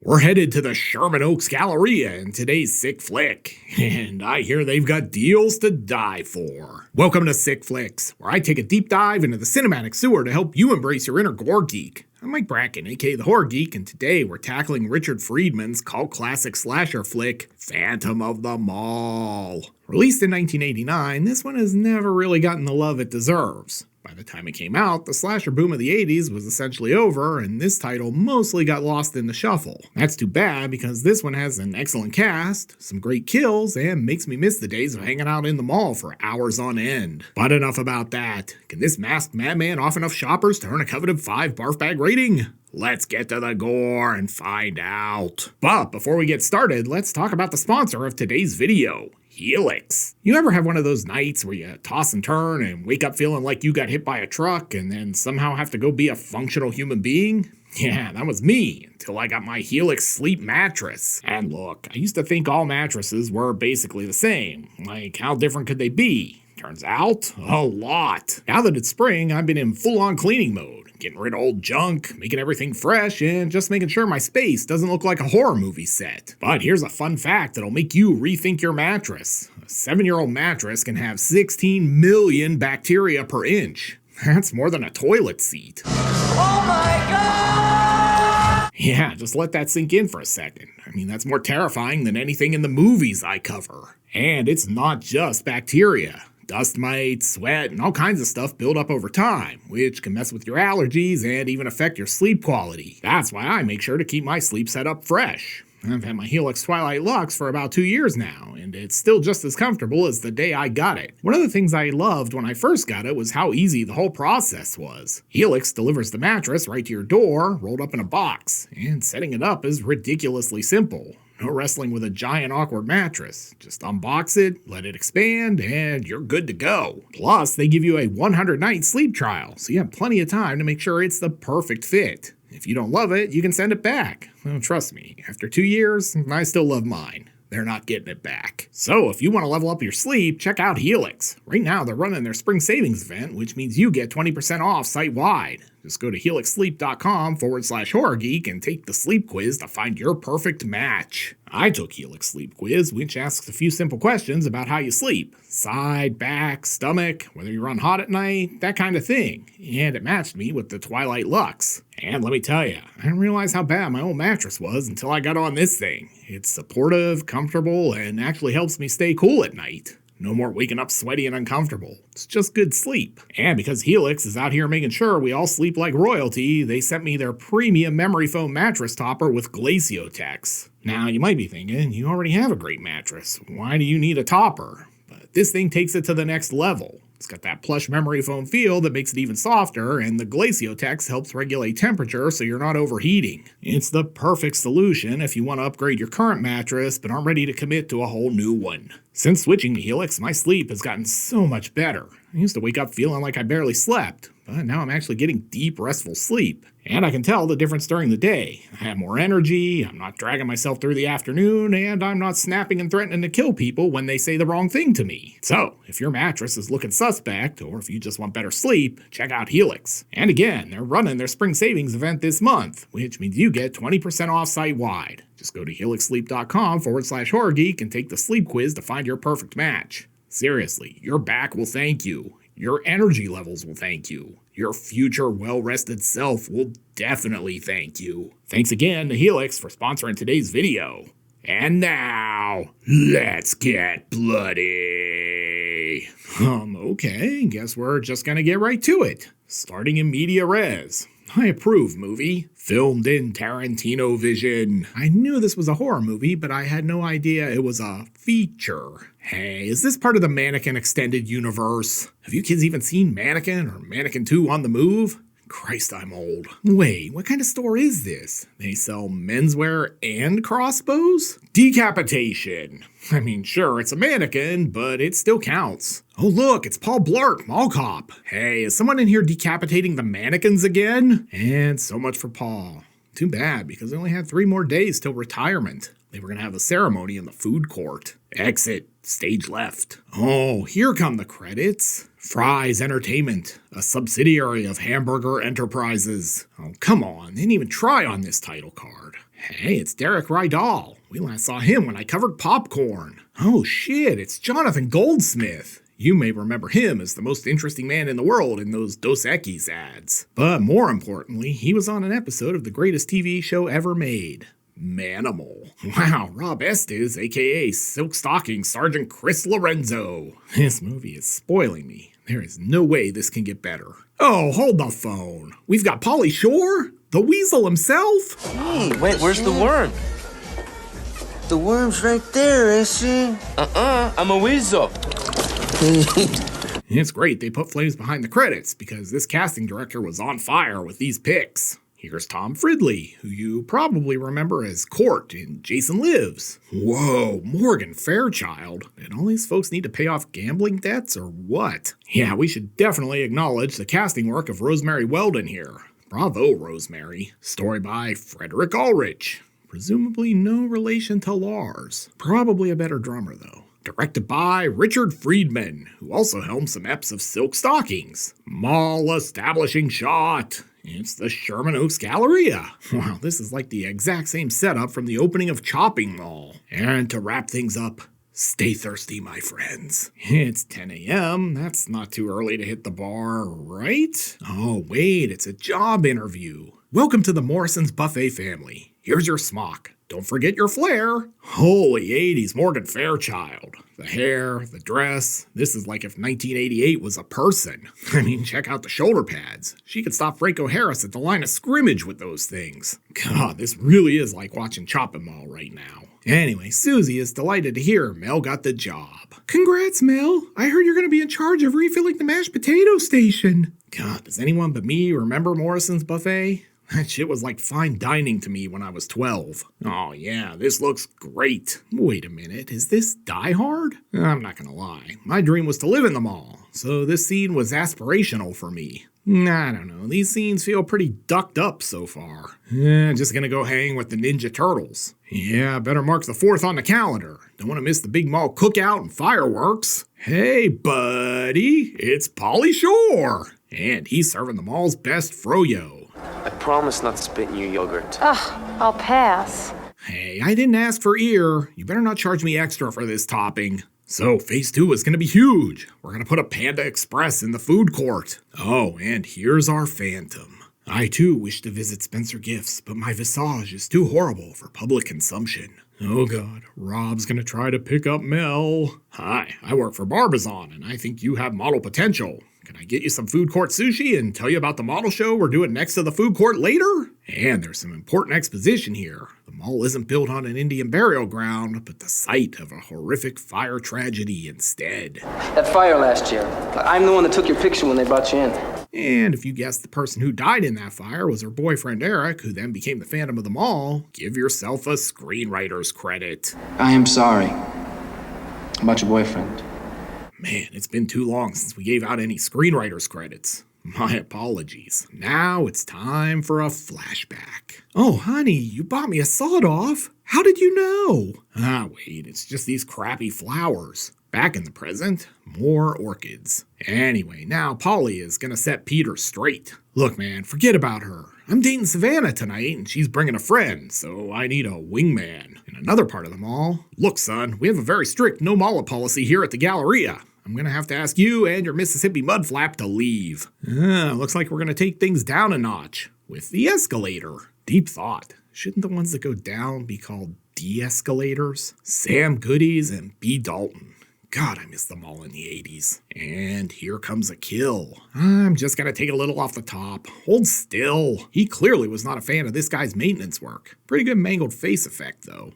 We're headed to the Sherman Oaks Galleria in today's Sick Flick, and I hear they've got deals to die for. Welcome to Sick Flicks, where I take a deep dive into the cinematic sewer to help you embrace your inner gore geek. I'm Mike Bracken, aka The Horror Geek, and today we're tackling Richard Friedman's cult classic slasher flick, Phantom of the Mall. Released in 1989, this one has never really gotten the love it deserves. By the time it came out, the slasher boom of the 80s was essentially over, and this title mostly got lost in the shuffle. That's too bad, because this one has an excellent cast, some great kills, and makes me miss the days of hanging out in the mall for hours on end. But enough about that. Can this masked madman off enough shoppers to earn a coveted 5 barf bag rating? Let's get to the gore and find out. But before we get started, let's talk about the sponsor of today's video, Helix. You ever have one of those nights where you toss and turn and wake up feeling like you got hit by a truck and then somehow have to go be a functional human being? Yeah, that was me, until I got my Helix sleep mattress. And look, I used to think all mattresses were basically the same. Like, how different could they be? Turns out, a lot. Now that it's spring, I've been in full-on cleaning mode, getting rid of old junk, making everything fresh, and just making sure my space doesn't look like a horror movie set. But here's a fun fact that'll make you rethink your mattress. A 7-year-old mattress can have 16 million bacteria per inch. That's more than a toilet seat. Oh my God! Yeah, just let that sink in for a second. I mean, that's more terrifying than anything in the movies I cover. And it's not just bacteria. Dust mites, sweat, and all kinds of stuff build up over time, which can mess with your allergies and even affect your sleep quality. That's why I make sure to keep my sleep setup fresh. I've had my Helix Twilight Luxe for about 2 years now, and it's still just as comfortable as the day I got it. One of the things I loved when I first got it was how easy the whole process was. Helix delivers the mattress right to your door, rolled up in a box, and setting it up is ridiculously simple. No wrestling with a giant awkward mattress. Just unbox it, let it expand, and you're good to go. Plus, they give you a 100-night sleep trial, so you have plenty of time to make sure it's the perfect fit. If you don't love it, you can send it back. Well, trust me, after 2 years, I still love mine. They're not getting it back. So if you want to level up your sleep, check out Helix. Right now they're running their spring savings event, which means you get 20% off site-wide. Just go to helixsleep.com/horrorgeek and take the sleep quiz to find your perfect match. I took Helix Sleep Quiz, which asks a few simple questions about how you sleep. Side, back, stomach, whether you run hot at night, that kind of thing. And it matched me with the Twilight Luxe. And let me tell you, I didn't realize how bad my old mattress was until I got on this thing. It's supportive, comfortable, and actually helps me stay cool at night. No more waking up sweaty and uncomfortable. It's just good sleep. And because Helix is out here making sure we all sleep like royalty, they sent me their premium memory foam mattress topper with Glaciotex. Now, you might be thinking, you already have a great mattress. Why do you need a topper? But this thing takes it to the next level. It's got that plush memory foam feel that makes it even softer, and the Glaciotex helps regulate temperature so you're not overheating. It's the perfect solution if you want to upgrade your current mattress but aren't ready to commit to a whole new one. Since switching to Helix, my sleep has gotten so much better. I used to wake up feeling like I barely slept, but now I'm actually getting deep, restful sleep. And I can tell the difference during the day. I have more energy, I'm not dragging myself through the afternoon, and I'm not snapping and threatening to kill people when they say the wrong thing to me. So, if your mattress is looking suspect, or if you just want better sleep, check out Helix. And again, they're running their spring savings event this month, which means you get 20% off site-wide. Just go to helixsleep.com/horrorgeek and take the sleep quiz to find your perfect match. Seriously, your back will thank you. Your energy levels will thank you. Your future well-rested self will definitely thank you. Thanks again to Helix for sponsoring today's video. And now, let's get bloody. Okay, guess we're just gonna get right to it. Starting in media res. I approve movie. Filmed in Tarantino vision. I knew this was a horror movie, but I had no idea it was a feature. Hey, is this part of the Mannequin extended universe? Have you kids even seen Mannequin or Mannequin 2 on the Move? Christ, I'm old. Wait, what kind of store is this? They sell menswear and crossbows? Decapitation. I mean, sure, it's a mannequin, but it still counts. Oh look, it's Paul Blart, Mall Cop. Hey, is someone in here decapitating the mannequins again? And so much for Paul. Too bad, because they only had 3 more days till retirement. They were gonna have the ceremony in the food court. Exit, stage left. Oh, here come the credits. Fry's Entertainment, a subsidiary of Hamburger Enterprises. Oh, come on, they didn't even try on this title card. Hey, it's Derek Rydall. We last saw him when I covered popcorn. Oh shit, it's Jonathan Goldsmith. You may remember him as the most interesting man in the world in those Dos Equis ads. But more importantly, he was on an episode of the greatest TV show ever made, Manimal. Wow, Rob Estes, aka Silk Stocking Sergeant Chris Lorenzo. This movie is spoiling me. There is no way this can get better. Oh, hold the phone. We've got Pauly Shore? The Weasel himself? Hey, wait, where's the worm? The worm's right there, is she? I'm a weasel. It's great they put flames behind the credits because this casting director was on fire with these picks. Here's Tom Fridley, who you probably remember as Court in Jason Lives. Whoa, Morgan Fairchild. Did all these folks need to pay off gambling debts or what? Yeah, we should definitely acknowledge the casting work of Rosemary Weldon here. Bravo, Rosemary. Story by Frederick Ulrich. Presumably no relation to Lars. Probably a better drummer, though. Directed by Richard Friedman, who also helmed some eps of Silk Stockings. Mall establishing shot. It's the Sherman Oaks Galleria. Wow, this is like the exact same setup from the opening of Chopping Mall. And to wrap things up, stay thirsty, my friends. It's 10 a.m. That's not too early to hit the bar, right? Oh, wait, it's a job interview. Welcome to the Morrison's Buffet family. Here's your smock. Don't forget your flair. Holy 80s Morgan Fairchild. The hair, the dress. This is like if 1988 was a person. I mean, check out the shoulder pads. She could stop Franco Harris at the line of scrimmage with those things. God, this really is like watching Chopping Mall right now. Anyway, Susie is delighted to hear Mel got the job. Congrats, Mel. I heard you're going to be in charge of refilling the mashed potato station. God, does anyone but me remember Morrison's Buffet? That shit was like fine dining to me when I was 12. Oh yeah, this looks great. Wait a minute, is this Die Hard? I'm not gonna lie, my dream was to live in the mall, so this scene was aspirational for me. I don't know, these scenes feel pretty ducked up so far. Just gonna go hang with the Ninja Turtles. Yeah, better mark the 4th on the calendar. Don't want to miss the big mall cookout and fireworks. Hey buddy, it's Pauly Shore. And he's serving the mall's best froyo. I promise not to spit in your yogurt. Ugh, I'll pass. Hey, I didn't ask for ear. You better not charge me extra for this topping. So, phase 2 is going to be huge. We're going to put a Panda Express in the food court. Oh, and here's our Phantom. I too wish to visit Spencer Gifts, but my visage is too horrible for public consumption. Oh god, Rob's gonna try to pick up Mel. Hi, I work for Barbizon, and I think you have model potential. Can I get you some food court sushi and tell you about the model show we're doing next to the food court later? And there's some important exposition here. The mall isn't built on an Indian burial ground, but the site of a horrific fire tragedy instead. That fire last year. I'm the one that took your picture when they brought you in. And if you guessed the person who died in that fire was her boyfriend Eric, who then became the Phantom of the Mall, give yourself a screenwriter's credit. I am sorry about your boyfriend. Man, it's been too long since we gave out any screenwriter's credits. My apologies. Now it's time for a flashback. Oh, honey, you bought me a sawed-off. How did you know? Ah, wait, it's just these crappy flowers. Back in the present, more orchids. Anyway, now Pauly is gonna set Peter straight. Look, man, forget about her. I'm dating Savannah tonight, and she's bringing a friend, so I need a wingman. In another part of the mall, look, son, we have a very strict no-mall policy here at the Galleria. I'm gonna have to ask you and your Mississippi mudflap to leave. Looks like we're gonna take things down a notch with the escalator. Deep thought. Shouldn't the ones that go down be called de-escalators? Sam Goodies and B. Dalton. God, I miss them all in the 80s. And here comes a kill. I'm just gonna take a little off the top. Hold still. He clearly was not a fan of this guy's maintenance work. Pretty good mangled face effect, though.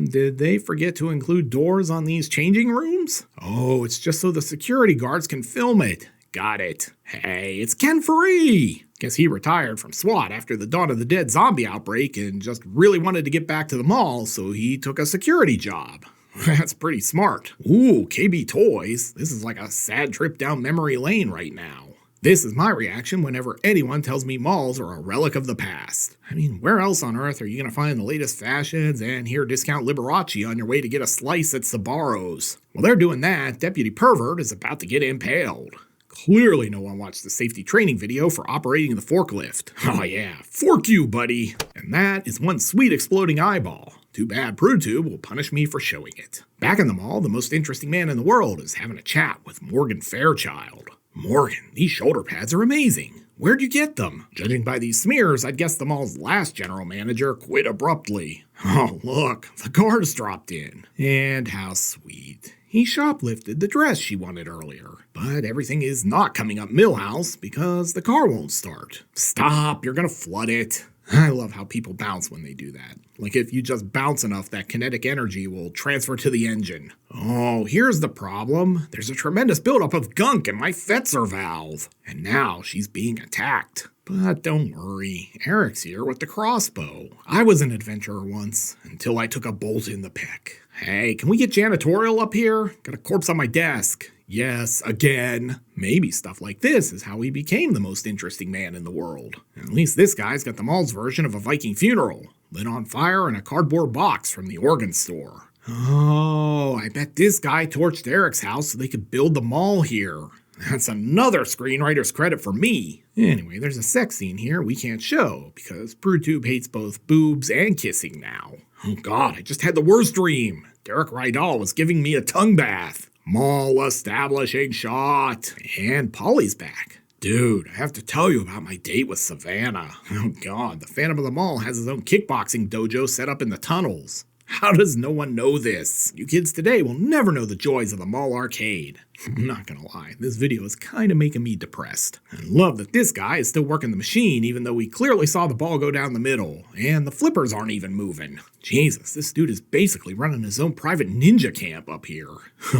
Did they forget to include doors on these changing rooms? Oh, it's just so the security guards can film it. Got it. Hey, it's Ken Faree. Guess he retired from SWAT after the Dawn of the Dead zombie outbreak and just really wanted to get back to the mall, so he took a security job. That's pretty smart. Ooh, KB Toys. This is like a sad trip down memory lane right now. This is my reaction whenever anyone tells me malls are a relic of the past. I mean, where else on earth are you going to find the latest fashions and hear discount Liberace on your way to get a slice at Sbarro's? While they're doing that, Deputy Pervert is about to get impaled. Clearly no one watched the safety training video for operating the forklift. Oh yeah, fork you, buddy. And that is one sweet exploding eyeball. Too bad PruTube will punish me for showing it. Back in the mall, the most interesting man in the world is having a chat with Morgan Fairchild. Morgan, these shoulder pads are amazing. Where'd you get them? Judging by these smears, I'd guess the mall's last general manager quit abruptly. Oh, look, the guards dropped in. And how sweet. He shoplifted the dress she wanted earlier. But everything is not coming up Millhouse because the car won't start. Stop, you're gonna flood it. I love how people bounce when they do that. Like if you just bounce enough, that kinetic energy will transfer to the engine. Oh, here's the problem. There's a tremendous buildup of gunk in my Fetzer valve. And now she's being attacked. But don't worry, Eric's here with the crossbow. I was an adventurer once, until I took a bolt in the pec. Hey, can we get janitorial up here? Got a corpse on my desk. Yes, again. Maybe stuff like this is how he became the most interesting man in the world. At least this guy's got the mall's version of a Viking funeral, lit on fire in a cardboard box from the organ store. Oh, I bet this guy torched Eric's house so they could build the mall here. That's another screenwriter's credit for me. Anyway, there's a sex scene here we can't show because PruTube hates both boobs and kissing now. Oh god, I just had the worst dream. Derek Rydal was giving me a tongue bath. Mall establishing shot. And Polly's back. Dude, I have to tell you about my date with Savannah. Oh god, the Phantom of the Mall has his own kickboxing dojo set up in the tunnels. How does no one know this? You kids today will never know the joys of the mall arcade. I'm not gonna lie, this video is kinda making me depressed. I love that this guy is still working the machine even though we clearly saw the ball go down the middle, and the flippers aren't even moving. Jesus, this dude is basically running his own private ninja camp up here.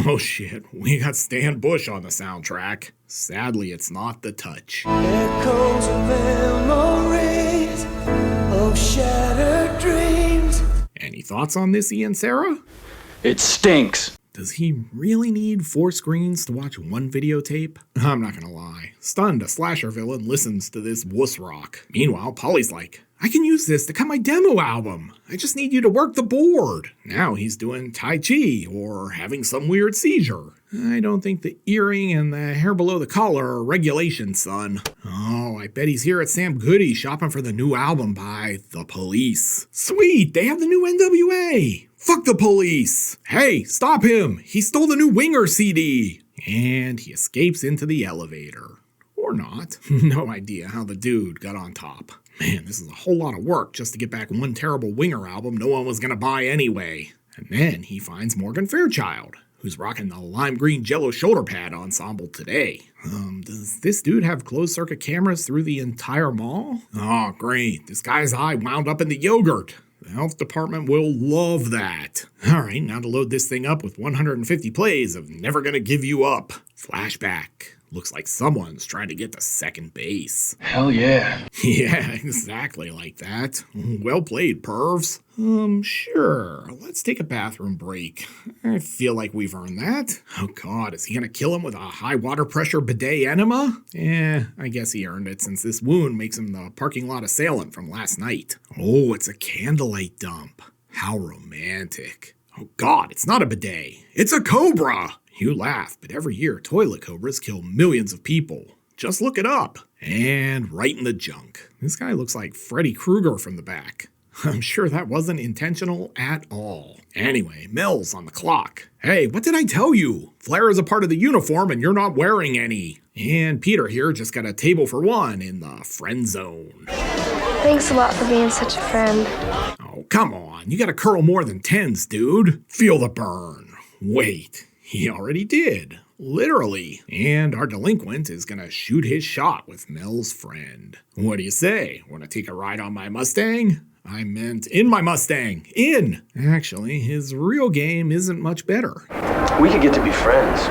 Oh shit, we got Stan Bush on the soundtrack. Sadly, it's not The Touch. Echoes of memories of shattered dreams. Any thoughts on this, Ian Sarah? It stinks. Does he really need 4 screens to watch one videotape? I'm not gonna lie. Stunned, a slasher villain listens to this wuss rock. Meanwhile, Polly's like, I can use this to cut my demo album. I just need you to work the board. Now he's doing Tai Chi or having some weird seizure. I don't think the earring and the hair below the collar are regulations, son. Oh, I bet he's here at Sam Goody's shopping for the new album by The Police. Sweet, they have the new NWA. Fuck the police. Hey, stop him. He stole the new Winger CD. And he escapes into the elevator. Or not. No idea how the dude got on top. Man, this is a whole lot of work just to get back one terrible Winger album no one was gonna buy anyway. And then he finds Morgan Fairchild, who's rocking the lime green jello shoulder pad ensemble today. Does this dude have closed circuit cameras through the entire mall? Oh, great. This guy's eye wound up in the yogurt. The health department will love that. Alright, now to load this thing up with 150 plays of Never Gonna Give You Up. Flashback. Looks like someone's trying to get to second base. Hell yeah. Yeah, exactly like that. Well played, pervs. Sure. Let's take a bathroom break. I feel like we've earned that. Oh god, is he gonna kill him with a high water pressure bidet enema? I guess he earned it since this wound makes him the parking lot assailant from last night. Oh, it's a candlelight dump. How romantic. Oh god, it's not a bidet. It's a cobra! You laugh, but every year toilet cobras kill millions of people. Just look it up. And right in the junk. This guy looks like Freddy Krueger from the back. I'm sure that wasn't intentional at all. Anyway, Mel's on the clock. Hey, what did I tell you? Flair is a part of the uniform and you're not wearing any. And Peter here just got a table for one in the friend zone. Thanks a lot for being such a friend. Oh, come on. You gotta curl more than 10s, dude. Feel the burn. Wait. He already did. Literally. And our delinquent is gonna shoot his shot with Mel's friend. What do you say? Wanna take a ride on my Mustang? I meant in my Mustang. In! Actually, his real game isn't much better. We could get to be friends.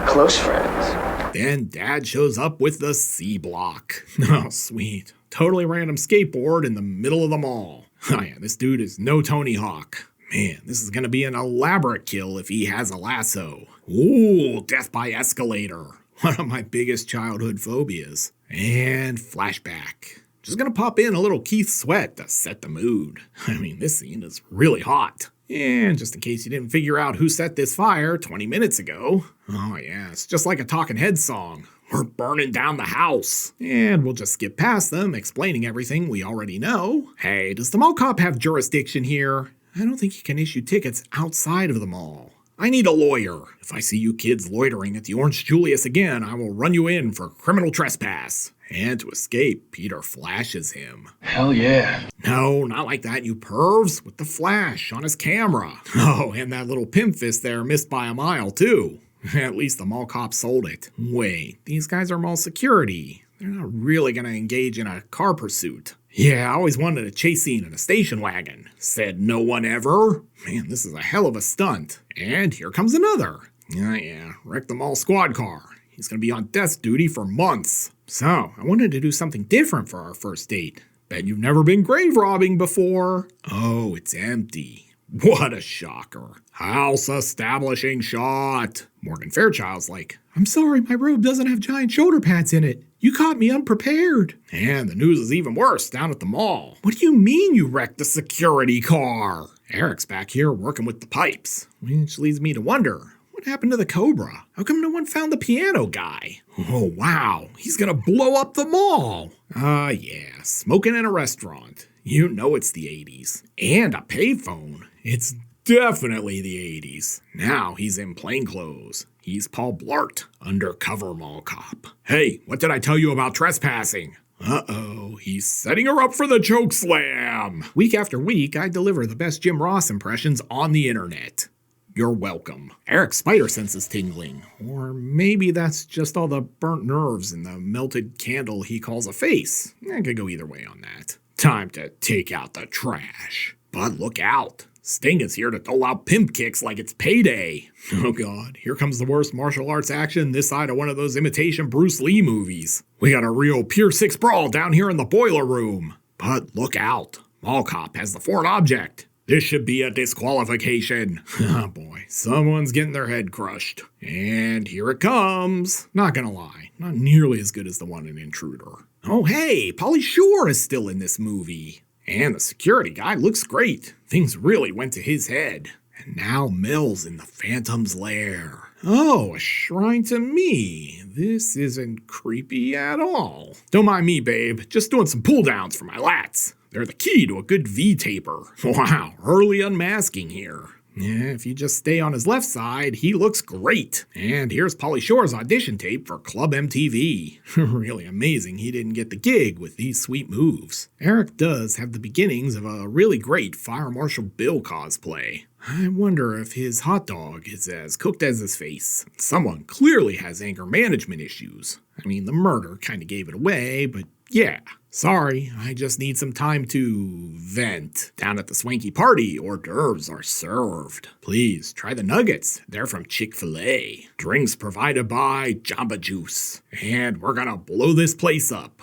Close friends. Then Dad shows up with the C block. Oh, sweet. Totally random skateboard in the middle of the mall. Oh yeah, this dude is no Tony Hawk. Man, this is gonna be an elaborate kill if he has a lasso. Ooh, death by escalator. One of my biggest childhood phobias. And flashback. Just gonna pop in a little Keith Sweat to set the mood. I mean, this scene is really hot. And just in case you didn't figure out who set this fire 20 minutes ago, oh yeah, it's just like a Talking Heads song. We're burning down the house. And we'll just skip past them, explaining everything we already know. Hey, does the mall cop have jurisdiction here? I don't think he can issue tickets outside of the mall. I need a lawyer. If I see you kids loitering at the Orange Julius again, I will run you in for criminal trespass. And to escape, Peter flashes him. Hell yeah. No, not like that, you pervs. With the flash on his camera. Oh, and that little pimp fist there missed by a mile, too. At least the mall cop sold it. Wait, these guys are mall security. They're not really gonna engage in a car pursuit. Yeah, I always wanted a chase scene in a station wagon. Said no one ever. Man, this is a hell of a stunt. And here comes another. Yeah, wrecked the mall squad car. He's gonna be on desk duty for months. So, I wanted to do something different for our first date. Bet you've never been grave robbing before. Oh, it's empty. What a shocker. House establishing shot. Morgan Fairchild's like, I'm sorry, my robe doesn't have giant shoulder pads in it. You caught me unprepared. And the news is even worse down at the mall. What do you mean you wrecked the security car? Eric's back here working with the pipes, which leads me to wonder, what happened to the Cobra? How come no one found the piano guy? Oh, wow. He's gonna blow up the mall. Yeah, smoking in a restaurant. You know it's the 80s. And a payphone. It's definitely the 80s. Now he's in plainclothes. He's Paul Blart, undercover mall cop. Hey, what did I tell you about trespassing? Uh-oh, he's setting her up for the choke slam. Week after week, I deliver the best Jim Ross impressions on the internet. You're welcome. Eric's spider sense is tingling. Or maybe that's just all the burnt nerves in the melted candle he calls a face. I could go either way on that. Time to take out the trash. But look out. Sting is here to dole out pimp kicks like it's payday. Oh god, here comes the worst martial arts action this side of one of those imitation Bruce Lee movies. We got a real Pier 6 brawl down here in the boiler room. But look out. Mall cop has the foreign object. This should be a disqualification. Oh boy, someone's getting their head crushed. And here it comes. Not gonna lie, not nearly as good as the one in Intruder. Oh hey, Pauly Shore is still in this movie. And the security guy looks great. Things really went to his head. And now Mel's in the Phantom's lair. Oh, a shrine to me. This isn't creepy at all. Don't mind me, babe. Just doing some pull downs for my lats. They're the key to a good V-taper. Wow, early unmasking here. Yeah, if you just stay on his left side, he looks great. And here's Pauly Shore's audition tape for Club MTV. Really amazing he didn't get the gig with these sweet moves. Eric does have the beginnings of a really great Fire Marshal Bill cosplay. I wonder if his hot dog is as cooked as his face. Someone clearly has anger management issues. I mean, the murder kind of gave it away, but yeah. Sorry, I just need some time to vent. Down at the swanky party, hors d'oeuvres are served. Please, try the nuggets. They're from Chick-fil-A. Drinks provided by Jamba Juice. And we're gonna blow this place up.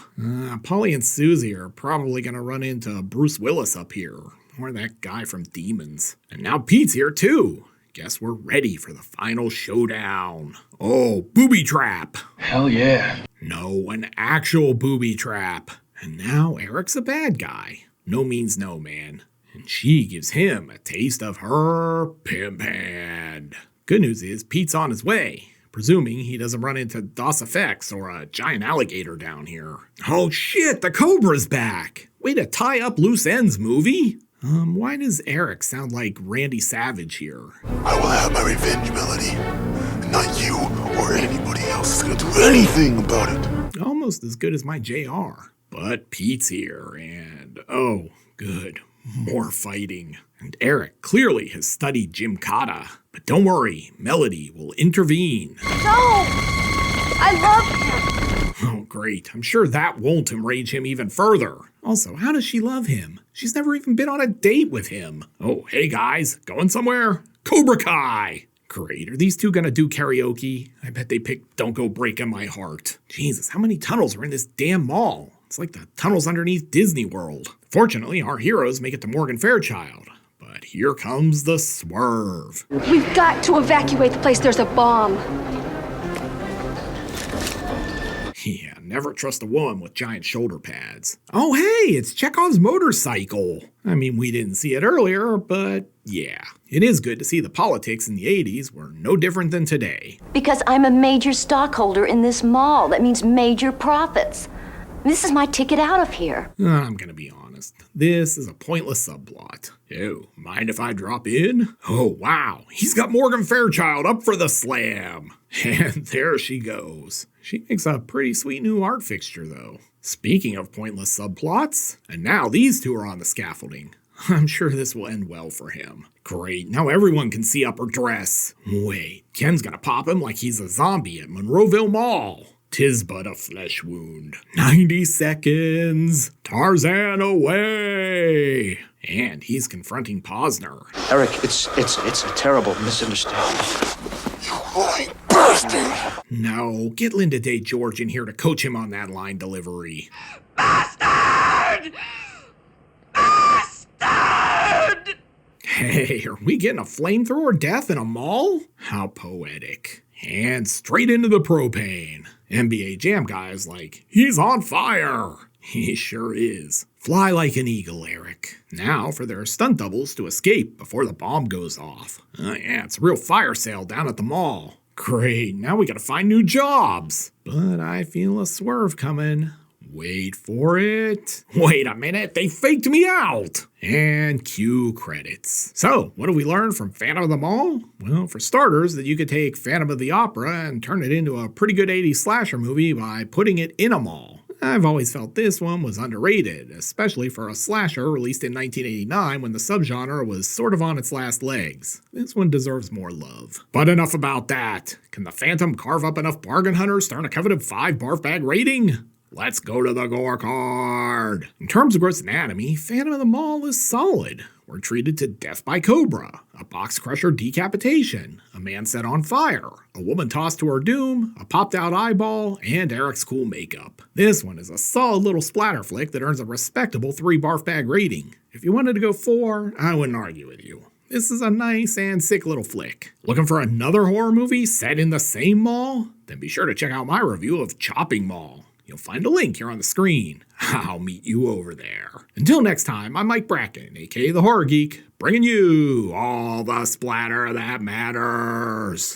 Polly and Susie are probably gonna run into Bruce Willis up here. Or that guy from Demons. And now Pete's here too. Guess we're ready for the final showdown. Oh, booby trap. Hell yeah. No, an actual booby trap. And now Eric's a bad guy. No means no, man. And she gives him a taste of her pimp hand. Good news is Pete's on his way, presuming he doesn't run into DOS effects or a giant alligator down here. Oh shit, the Cobra's back. Way to tie up loose ends, movie. Why does Eric sound like Randy Savage here? I will have my revenge, Melody. And not you or anybody else is gonna do anything about it. Almost as good as my JR. But Pete's here, and oh, good, more fighting. And Eric clearly has studied Gymkata. But don't worry, Melody will intervene. No! I love him! Oh, great. I'm sure that won't enrage him even further. Also, how does she love him? She's never even been on a date with him. Oh, hey guys, going somewhere? Cobra Kai! Great, are these two gonna do karaoke? I bet they picked Don't Go Breaking My Heart. Jesus, how many tunnels are in this damn mall? It's like the tunnels underneath Disney World. Fortunately, our heroes make it to Morgan Fairchild. But here comes the swerve. We've got to evacuate the place. There's a bomb. Yeah, never trust a woman with giant shoulder pads. Oh hey, it's Chekhov's motorcycle. I mean, we didn't see it earlier, but yeah. It is good to see the politics in the 80s were no different than today. Because I'm a major stockholder in this mall. That means major profits. This is my ticket out of here. I'm gonna be honest. This is a pointless subplot. Oh, mind if I drop in? Oh, wow. He's got Morgan Fairchild up for the slam. And there she goes. She makes a pretty sweet new art fixture, though. Speaking of pointless subplots, and now these two are on the scaffolding. I'm sure this will end well for him. Great, now everyone can see upper dress. Wait, Ken's gonna pop him like he's a zombie at Monroeville Mall. 'Tis but a flesh wound. 90 seconds. Tarzan away. And he's confronting Posner. Eric, it's a terrible misunderstanding. You lying bastard! No, get Linda Day George in here to coach him on that line delivery. Bastard! Bastard! Hey, are we getting a flamethrower death in a mall? How poetic. And straight into the propane. NBA Jam guy is like, he's on fire. He sure is. Fly like an eagle, Eric. Now for their stunt doubles to escape before the bomb goes off. Yeah, it's a real fire sale down at the mall. Great, now we gotta find new jobs. But I feel a swerve coming. Wait for it. Wait a minute, they faked me out. And cue credits. So, what do we learn from Phantom of the Mall? Well, for starters, that you could take Phantom of the Opera and turn it into a pretty good 80s slasher movie by putting it in a mall. I've always felt this one was underrated, especially for a slasher released in 1989 when the subgenre was sort of on its last legs. This one deserves more love. But enough about that. Can the Phantom carve up enough bargain hunters to earn a coveted 5 barf bag rating? Let's go to the gore card. In terms of gross anatomy, Phantom of the Mall is solid. We're treated to death by cobra, a box crusher decapitation, a man set on fire, a woman tossed to her doom, a popped out eyeball, and Eric's cool makeup. This one is a solid little splatter flick that earns a respectable 3 barf bag rating. If you wanted to go 4, I wouldn't argue with you. This is a nice and sick little flick. Looking for another horror movie set in the same mall? Then be sure to check out my review of Chopping Mall. You'll find a link here on the screen. I'll meet you over there. Until next time, I'm Mike Bracken, aka The Horror Geek, bringing you all the splatter that matters.